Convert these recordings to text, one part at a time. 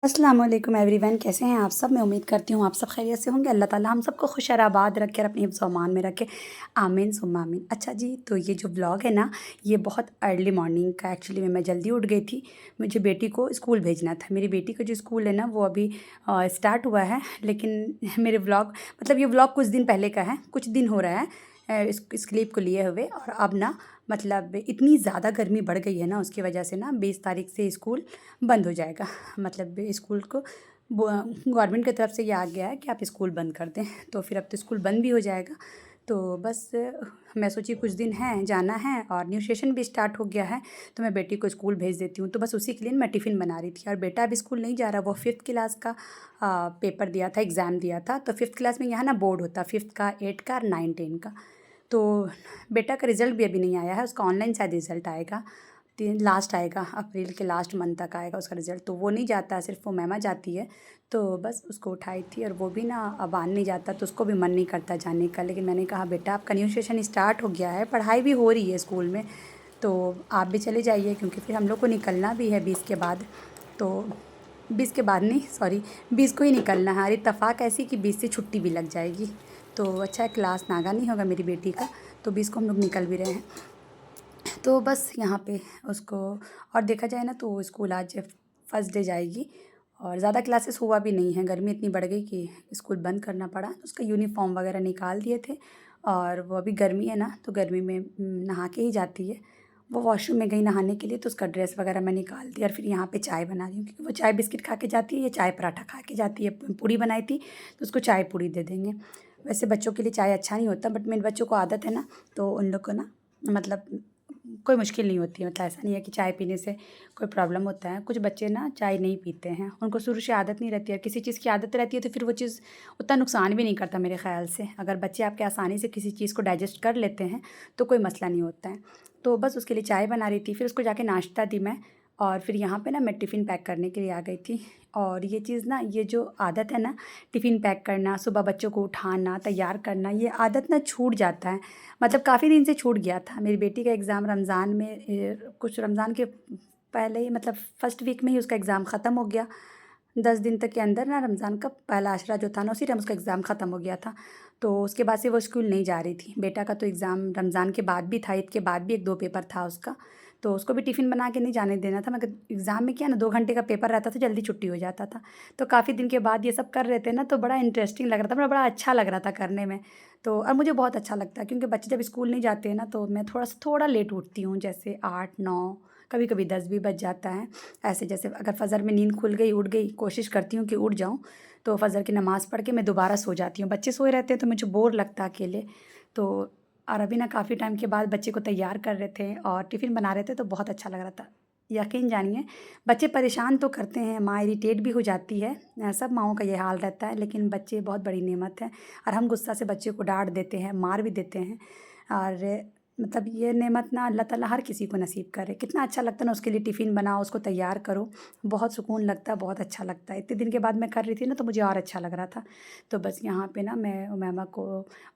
अस्सलाम वालेकुम एवरीवन, कैसे हैं आप सब। मैं उम्मीद करती हूँ आप सब खैरियत से होंगे। अल्लाह ताला हम सबको खुश और आबाद रखे और अपने हिफ्ज़ व अमान में रखे। आमीन सुम्मा आमीन। अच्छा जी, तो ये जो व्लॉग है ना, ये बहुत अर्ली मॉर्निंग का एक्चुअली में मैं जल्दी उठ गई थी। मुझे बेटी को स्कूल भेजना था। मेरी बेटी का जो स्कूल है ना, वो अभी स्टार्ट हुआ है, लेकिन मेरे व्लॉग मतलब ये व्लॉग कुछ दिन पहले का है, कुछ दिन हो रहा है इस क्लिप को लिए हुए। और अब ना मतलब इतनी ज़्यादा गर्मी बढ़ गई है ना, उसकी वजह से ना 20 तारीख से स्कूल बंद हो जाएगा। मतलब स्कूल को गवर्नमेंट की तरफ से ये आ गया है कि आप स्कूल बंद कर दें, तो फिर अब तो स्कूल बंद भी हो जाएगा। तो बस मैं सोची कुछ दिन हैं, जाना है और न्यू सेशन भी स्टार्ट हो गया है, तो मैं बेटी को स्कूल भेज देती हूँ। तो बस उसी के लिए मैं टिफ़िन बना रही थी। और बेटा अभी स्कूल नहीं जा रहा, वो 5th क्लास का पेपर दिया था, एग्ज़ाम दिया था। तो 5th क्लास में यहाँ ना बोर्ड होता, 5th का, 8th का और 9 10 का। तो बेटा का रिज़ल्ट भी अभी नहीं आया है, उसका ऑनलाइन शायद रिज़ल्ट आएगा, लास्ट आएगा, अप्रैल के लास्ट मंथ तक आएगा उसका रिज़ल्ट। तो वो नहीं जाता है, सिर्फ वो मैमा जाती है। तो बस उसको उठाई थी, और वो भी ना अब आने नहीं जाता, तो उसको भी मन नहीं करता जाने का। लेकिन मैंने कहा बेटा आपका न्यू सेशन स्टार्ट हो गया है, पढ़ाई भी हो रही है स्कूल में, तो आप भी चले जाइए, क्योंकि फिर हम लोग को निकलना भी है 20 के बाद। तो 20 के बाद नहीं, सॉरी, 20 को ही निकलना है। और इत्तेफाक ऐसी कि 20 से छुट्टी भी लग जाएगी। तो अच्छा है, क्लास नागा नहीं होगा मेरी बेटी का, तो 20 को हम लोग निकल भी रहे हैं। तो बस यहाँ पे उसको, और देखा जाए ना तो स्कूल आज फर्स्ट डे जाएगी, और ज़्यादा क्लासेस हुआ भी नहीं है। गर्मी इतनी बढ़ गई कि स्कूल बंद करना पड़ा। उसका यूनिफ़ॉर्म वगैरह निकाल दिए थे, और वो अभी गर्मी है ना, तो गर्मी में नहा के ही जाती है। वो वॉशरूम में गई नहाने के लिए, तो उसका ड्रेस वगैरह मैं निकाल दिया, और फिर यहाँ पे चाय बना रही हूँ, क्योंकि वो चाय बिस्किट खा के जाती है, ये चाय पराठा खा के जाती है। पूड़ी बनाई थी, तो उसको चाय पूड़ी दे देंगे। वैसे बच्चों के लिए चाय अच्छा नहीं होता, बट मेरे बच्चों को आदत है ना, तो उन लोग को ना मतलब कोई मुश्किल नहीं होती है। मतलब ऐसा नहीं है कि चाय पीने से कोई प्रॉब्लम होता है। कुछ बच्चे ना चाय नहीं पीते हैं, उनको शुरू से आदत नहीं रहती है। किसी चीज़ की आदत रहती है तो फिर वो चीज़ उतना नुकसान भी नहीं करता मेरे ख़्याल से। अगर बच्चे आपके आसानी से किसी चीज़ को डाइजेस्ट कर लेते हैं तो कोई मसला नहीं होता है। तो बस उसके लिए चाय बना रही थी, फिर उसको जाके नाश्ता दी मैं, और फिर यहाँ पे ना मैं टिफ़िन पैक करने के लिए आ गई थी। और ये चीज़ ना, ये जो आदत है ना, टिफ़िन पैक करना, सुबह बच्चों को उठाना, तैयार करना, ये आदत ना छूट जाता है। मतलब काफ़ी दिन से छूट गया था। मेरी बेटी का एग्ज़ाम रमज़ान में कुछ रमज़ान के पहले ही, मतलब फर्स्ट वीक में ही उसका एग्ज़ाम ख़त्म हो गया। 10 दिन तक के अंदर ना, रमज़ान का पहला अशरा जो था ना, उसी टाइम उसका एग्ज़ाम ख़त्म हो गया था। तो उसके बाद से वो स्कूल नहीं जा रही थी। बेटा का तो एग्ज़ाम रमज़ान के बाद भी था, ईद के बाद भी 1-2 पेपर था उसका। तो उसको भी टिफ़िन बना के नहीं जाने देना था, मगर एग्ज़ाम में क्या ना, 2 घंटे का पेपर रहता था, जल्दी छुट्टी हो जाता था। तो काफ़ी दिन के बाद ये सब कर रहे थे ना, तो बड़ा इंटरेस्टिंग लग रहा था, बड़ा अच्छा लग रहा था करने में। तो और मुझे बहुत अच्छा लगता है, क्योंकि बच्चे जब स्कूल नहीं जाते हैं ना, तो मैं थोड़ा लेट उठती हूँ, जैसे 8-9, कभी-कभी 10 भी बज जाता है। ऐसे जैसे अगर फ़जर में नींद खुल गई, उठ गई, कोशिश करती हूँ कि उठ जाऊँ, तो फ़जर की नमाज़ पढ़ के मैं दोबारा सो जाती हूँ। बच्चे सोए रहते हैं तो मुझे बोर लगता है अकेले। तो और अभी ना काफ़ी टाइम के बाद बच्चे को तैयार कर रहे थे और टिफ़िन बना रहे थे, तो बहुत अच्छा लग रहा था। यकीन जानिए, बच्चे परेशान तो करते हैं, माँ इरिटेट भी हो जाती है, सब माँओं का ये हाल रहता है, लेकिन बच्चे बहुत बड़ी नेमत है। और हम गुस्सा से बच्चे को डाँट देते हैं, मार भी देते हैं। और मतलब ये नेमत ना अल्लाह ताला हर किसी को नसीब करे। कितना अच्छा लगता है ना, उसके लिए टिफ़िन बनाओ, उसको तैयार करो, बहुत सुकून लगता है, बहुत अच्छा लगता है। इतने दिन के बाद मैं कर रही थी ना, तो मुझे और अच्छा लग रहा था। तो बस यहाँ पे ना मैं उमैमा को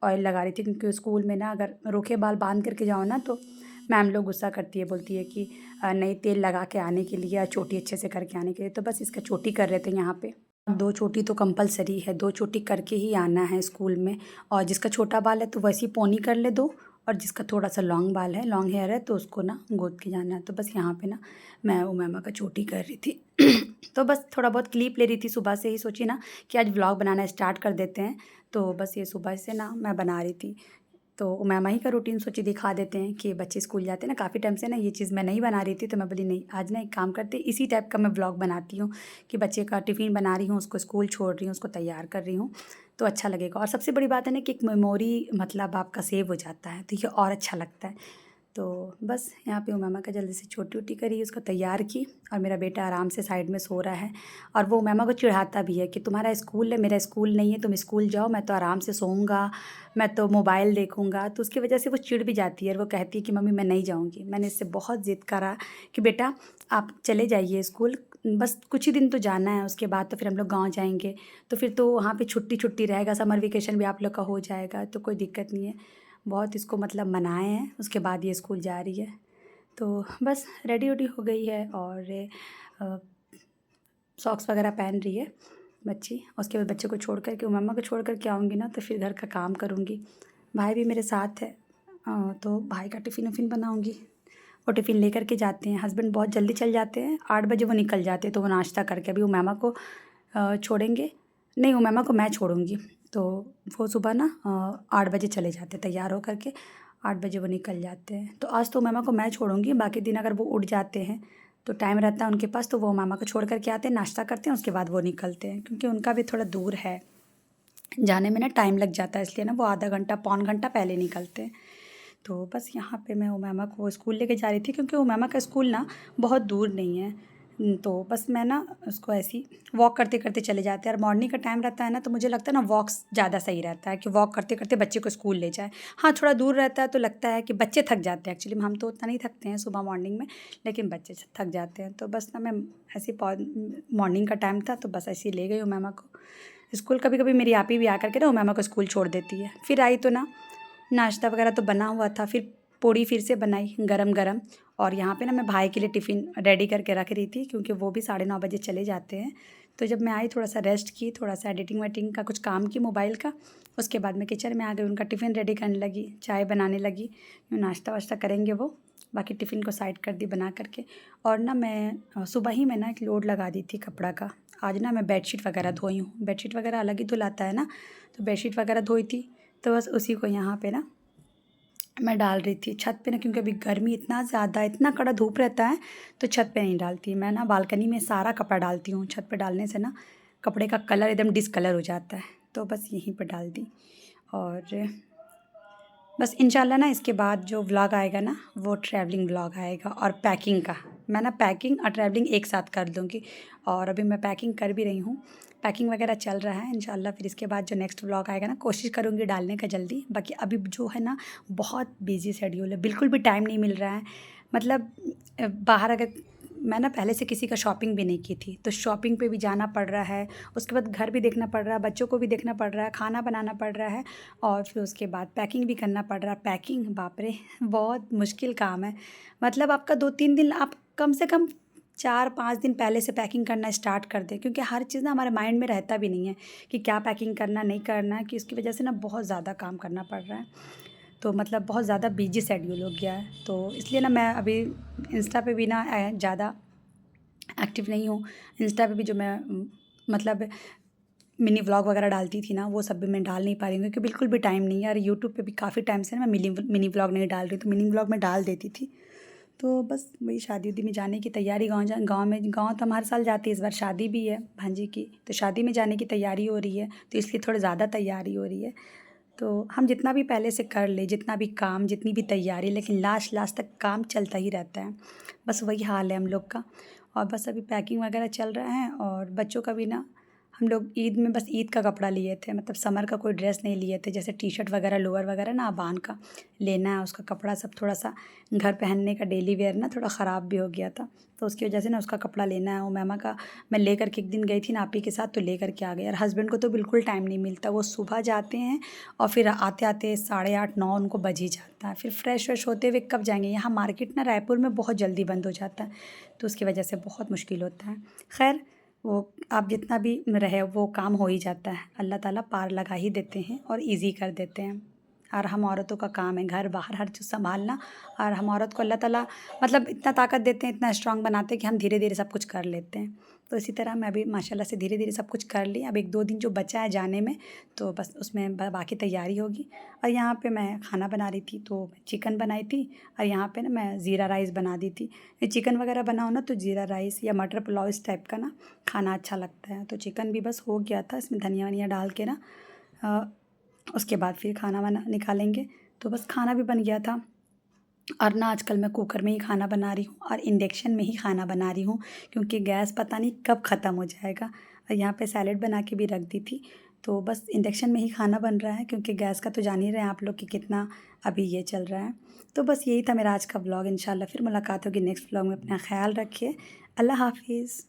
ऑयल लगा रही थी, क्योंकि स्कूल में ना अगर रूखे बाल बांध करके जाओ ना, तो मैम लोग गुस्सा करती है, बोलती है कि नहीं, तेल लगा के आने के लिए या चोटी अच्छे से करके आने के लिए। तो बस इसका चोटी कर रहे थे यहाँ पे। 2 चोटी तो कंपलसरी है, 2 चोटी करके ही आना है स्कूल में। और जिसका छोटा बाल है तो वैसी पोनी कर ले 2, और जिसका थोड़ा सा लॉन्ग बाल है, लॉन्ग हेयर है, तो उसको ना गोद के जाना है। तो बस यहाँ पे ना मैं उमैमा का चोटी कर रही थी। तो बस थोड़ा बहुत क्लिप ले रही थी, सुबह से ही सोची ना कि आज व्लॉग बनाना स्टार्ट कर देते हैं। तो बस ये सुबह से ना मैं बना रही थी। तो उमैमा ही का रूटीन सोची दिखा देते हैं कि बच्चे स्कूल जाते हैं ना। काफ़ी टाइम से ना ये चीज़ मैं नहीं बना रही थी, तो मैं बोली नहीं, आज ना एक काम करते, इसी टाइप का मैं व्लॉग बनाती हूँ कि बच्चे का टिफ़िन बना रही हूँ, उसको स्कूल छोड़ रही हूँ, उसको तैयार कर रही हूँ, तो अच्छा लगेगा। और सबसे बड़ी बात है ना कि एक मेमोरी मतलब आपका सेव हो जाता है, तो ये और अच्छा लगता है। तो बस यहाँ पे उमैमा का जल्दी से छोटी-वोटी करी, उसको तैयार की, और मेरा बेटा आराम से साइड में सो रहा है। और वो उमैमा को चिढ़ाता भी है कि तुम्हारा स्कूल है, मेरा स्कूल नहीं है, तुम स्कूल जाओ, मैं तो आराम से सोऊँगा, मैं तो मोबाइल देखूँगा। तो उसकी वजह से वो चिढ़ भी जाती है, और वो कहती है कि मम्मी मैं नहीं जाऊँगी। मैंने इससे बहुत ज़िद करा कि बेटा आप चले जाइए स्कूल, बस कुछ ही दिन तो जाना है, उसके बाद तो फिर हम लोग गाँव जाएँगे, तो फिर तो वहाँ पे छुट्टी-छुट्टी रहेगा, समर वेकेशन भी आप लोग का हो जाएगा, तो कोई दिक्कत नहीं है। बहुत इसको मतलब मनाए हैं, उसके बाद ये स्कूल जा रही है। तो बस रेडी वेडी हो गई है, और अ, सॉक्स वगैरह पहन रही है बच्ची। उसके बाद बच्चे को छोड़ कर के मम्मा को छोड़ कर के आऊँगी ना तो फिर घर का काम करूँगी। भाई भी मेरे साथ है, तो भाई का टिफ़िन उफ़िन बनाऊँगी। वो टिफ़िन लेकर के जाते हैं, हस्बैंड बहुत जल्दी चल जाते हैं, 8 बजे वो निकल जाते हैं। तो वो नाश्ता करके अभी उमैमा को छोड़ेंगे, नहीं उमैमा को मैं छोड़ूँगी। तो वो सुबह ना 8 बजे चले जाते हैं तैयार होकर के, 8 बजे वो निकल जाते हैं। तो आज तो उमैमा को मैं छोड़ूँगी, बाकी दिन अगर वो उठ जाते हैं तो टाइम रहता है उनके पास तो वो उमैमा को छोड़ कर के आते हैं, नाश्ता करते हैं, उसके बाद वो निकलते हैं। क्योंकि उनका भी थोड़ा दूर है, जाने में ना टाइम लग जाता है, इसलिए ना वो आधा घंटा पौन घंटा पहले निकलते हैं। तो बस यहाँ पे मैं उमैमा को स्कूल लेके जा रही थी, क्योंकि उमैमा का स्कूल ना बहुत दूर नहीं है। तो बस मैं ना उसको ऐसे ही वॉक करते करते चले जाते हैं। और मॉर्निंग का टाइम रहता है ना तो मुझे लगता है ना वॉक्स ज़्यादा सही रहता है कि वॉक करते करते बच्चे को स्कूल ले जाए। हाँ, थोड़ा दूर रहता है तो लगता है कि बच्चे थक जाते हैं, एक्चुअली हम तो उतना नहीं थकते हैं सुबह मॉर्निंग में, लेकिन बच्चे थक जाते हैं। तो बस ना मैं ऐसे मॉर्निंग का टाइम था तो बस ऐसे ही ले गई उमैमा को स्कूल। कभी कभी मेरी आप ही भी आकर के ना उमैमा को स्कूल छोड़ देती है। फिर आई तो ना नाश्ता वगैरह तो बना हुआ था, फिर पूड़ी फिर से बनाई गरम गरम। और यहाँ पे ना मैं भाई के लिए टिफ़िन रेडी करके रख रही थी, क्योंकि वो भी 9:30 बजे चले जाते हैं। तो जब मैं आई थोड़ा सा रेस्ट की, थोड़ा सा एडिटिंग वेटिंग का कुछ काम की मोबाइल का, उसके बाद मैं किचन में आ गई, उनका टिफ़िन रेडी करने लगी, चाय बनाने लगी। नाश्ता वाश्ता करेंगे वो, बाकी टिफ़िन को साइड कर दी बना करके। और ना मैं सुबह ही मैं ना एक लोड लगा दी थी कपड़ा का। आज ना मैं बेडशीट वगैरह धोई हूँ, बेडशीट वगैरह अलग ही धुलाता है ना, तो बेडशीट वगैरह धोई थी। तो बस उसी को यहाँ पे ना मैं डाल रही थी छत पे ना, क्योंकि अभी गर्मी इतना ज़्यादा, इतना कड़ा धूप रहता है तो छत पे नहीं डालती मैं ना, बालकनी में सारा कपड़ा डालती हूँ। छत पे डालने से ना कपड़े का कलर एकदम डिसकलर हो जाता है, तो बस यहीं पर डाल दी। और बस इंशाल्लाह ना इसके बाद जो व्लॉग आएगा ना वो ट्रैवलिंग व्लॉग आएगा और पैकिंग का। मैं ना पैकिंग और ट्रैवलिंग एक साथ कर दूँगी, और अभी मैं पैकिंग कर भी रही हूँ, पैकिंग वगैरह चल रहा है। इंशाल्लाह फिर इसके बाद जो नेक्स्ट व्लॉग आएगा ना कोशिश करूँगी डालने का जल्दी। बाकी अभी जो है ना बहुत बिजी शेड्यूल है, बिल्कुल भी टाइम नहीं मिल रहा है। मतलब बाहर अगर मैं ना पहले से किसी का शॉपिंग भी नहीं की थी, तो शॉपिंग पे भी जाना पड़ रहा है, उसके बाद घर भी देखना पड़ रहा है, बच्चों को भी देखना पड़ रहा है, खाना बनाना पड़ रहा है, और फिर उसके बाद पैकिंग भी करना पड़ रहा है। पैकिंग बाप रे बहुत मुश्किल काम है। मतलब आपका 2-3 दिन, आप कम से कम 4-5 दिन पहले से पैकिंग करना स्टार्ट कर दें, क्योंकि हर चीज़ ना हमारे माइंड में रहता भी नहीं है कि क्या पैकिंग करना नहीं करना है, कि इसकी वजह से ना बहुत ज़्यादा काम करना पड़ रहा है। तो मतलब बहुत ज़्यादा बिजी शेड्यूल हो गया है, तो इसलिए ना मैं अभी इंस्टा पे भी ना ज़्यादा एक्टिव नहीं हूँ। इंस्टा पे भी जो मैं मतलब मिनी व्लॉग वगैरह डालती थी ना वो सब भी मैं डाल नहीं पा रही हूँ, क्योंकि बिल्कुल भी टाइम नहीं है। और यूट्यूब पे भी काफ़ी टाइम से ना मैं मिनी व्लॉग नहीं डाल रही, तो मिनी व्लॉग मैं डाल देती थी। तो बस वही शादी उदी में जाने की तैयारी, गाँव तो हम हर साल जाते हैं, इस बार शादी भी है भांजी की, तो शादी में जाने की तैयारी हो रही है, तो इसलिए थोड़ा ज़्यादा तैयारी हो रही है। तो हम जितना भी पहले से कर ले, जितना भी काम, जितनी भी तैयारी, लेकिन लास्ट लास्ट तक काम चलता ही रहता है। बस वही हाल है हम लोग का। और बस अभी पैकिंग वगैरह चल रहा है, और बच्चों का भी ना हम लोग ईद में बस ईद का कपड़ा लिए थे, मतलब समर का कोई ड्रेस नहीं लिए थे, जैसे टी शर्ट वगैरह लोअर वगैरह ना अबान का लेना है, उसका कपड़ा सब थोड़ा सा घर पहनने का डेली वेयर ना थोड़ा ख़राब भी हो गया था, तो उसकी वजह से ना उसका कपड़ा लेना है। उमैमा का मैं लेकर के एक दिन गई थी ना आपी के साथ, तो लेकर के आ गई। और हस्बैंड को तो बिल्कुल टाइम नहीं मिलता, वो सुबह जाते हैं और फिर आते आते 8:30-9 उनको बज ही जाता है, फिर फ्रेश व्रेश होते हुए कब जाएंगे। यहाँ मार्केट ना रायपुर में बहुत जल्दी बंद हो जाता है, तो उसकी वजह से बहुत मुश्किल होता है। खैर वो आप जितना भी रहे वो काम हो ही जाता है, अल्लाह ताला पार लगा ही देते हैं और इजी कर देते हैं। और हम औरतों का काम है घर बाहर हर चीज़ संभालना, और हम औरत को अल्लाह ताला मतलब इतना ताकत देते हैं, इतना स्ट्रांग बनाते हैं कि हम धीरे धीरे सब कुछ कर लेते हैं। तो इसी तरह मैं भी माशाल्लाह से धीरे धीरे सब कुछ कर ली। अब 1-2 दिन जो बचा है जाने में, तो बस उसमें बाकी तैयारी होगी। और यहाँ पे मैं खाना बना रही थी, तो चिकन बनाई थी, और यहाँ पे ना मैं ज़ीरा राइस बना दी थी। चिकन वगैरह बनाओ ना तो ज़ीरा राइस या मटर पुलाव इस टाइप का ना खाना अच्छा लगता है। तो चिकन भी बस हो गया था, इसमें धनिया वनिया डाल के ना उसके बाद फिर खाना वाना निकालेंगे, तो बस खाना भी बन गया था। और ना आजकल मैं कुकर में ही खाना बना रही हूँ और इंडक्शन में ही खाना बना रही हूँ, क्योंकि गैस पता नहीं कब ख़त्म हो जाएगा। और यहाँ पे सैलेड बना के भी रख दी थी, तो बस इंडक्शन में ही खाना बन रहा है, क्योंकि गैस का तो जान ही रहे हैं आप लोग कि कितना अभी ये चल रहा है। तो बस यही था मेरा आज का व्लॉग। इंशाल्लाह फिर मुलाकात होगी नेक्स्ट व्लॉग में। अपना ख्याल रखिए। अल्लाह हाफिज़।